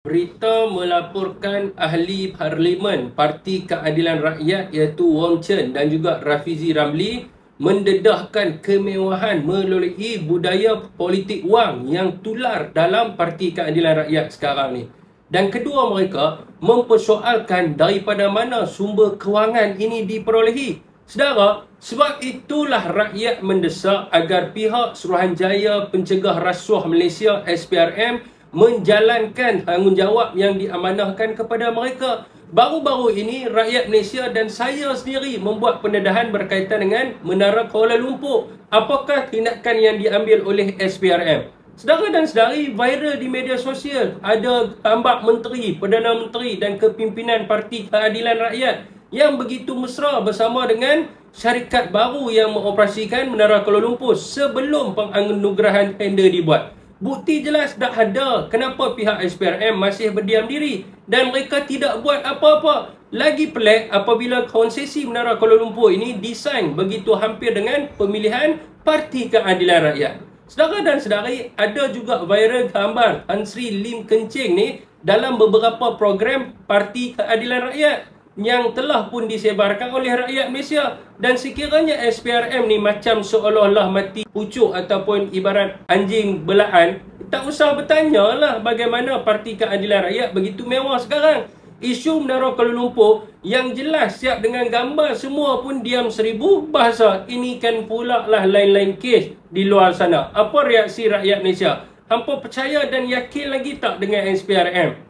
Berita melaporkan ahli Parlimen Parti Keadilan Rakyat iaitu Wong Chen dan juga Rafizi Ramli mendedahkan kemewahan melalui budaya politik wang yang tular dalam Parti Keadilan Rakyat sekarang ni. Dan kedua mereka mempersoalkan daripada mana sumber kewangan ini diperolehi. Saudara, sebab itulah rakyat mendesak agar pihak Suruhanjaya Pencegah Rasuah Malaysia SPRM menjalankan tanggungjawab yang diamanahkan kepada mereka. Baru-baru ini rakyat Malaysia dan saya sendiri membuat pendedahan berkaitan dengan Menara Kuala Lumpur. Apakah tindakan yang diambil oleh SPRM? Saudara dan saudari, viral di media sosial ada tambak menteri, Perdana Menteri dan kepimpinan Parti Keadilan Rakyat yang begitu mesra bersama dengan syarikat baru yang mengoperasikan Menara Kuala Lumpur sebelum penganugerahan tender dibuat. Bukti jelas dah ada kenapa pihak SPRM masih berdiam diri dan mereka tidak buat apa-apa. Lagi pelik apabila konsesi Menara Kuala Lumpur ini desain begitu hampir dengan pemilihan Parti Keadilan Rakyat. Saudara dan saudari, ada juga viral gambar Tan Sri Lim Kencing ni dalam beberapa program Parti Keadilan Rakyat yang telah pun disebarkan oleh rakyat Malaysia. Dan sekiranya SPRM ni macam seolah-olah mati pucuk ataupun ibarat anjing belaan, tak usah bertanya lah bagaimana Parti Keadilan Rakyat begitu mewah sekarang. Isu Menara Kuala Lumpur yang jelas siap dengan gambar semua pun diam seribu bahasa. Ini kan pula lah lain-lain kes di luar sana. Apa reaksi rakyat Malaysia? Hampa percaya dan yakin lagi tak dengan SPRM?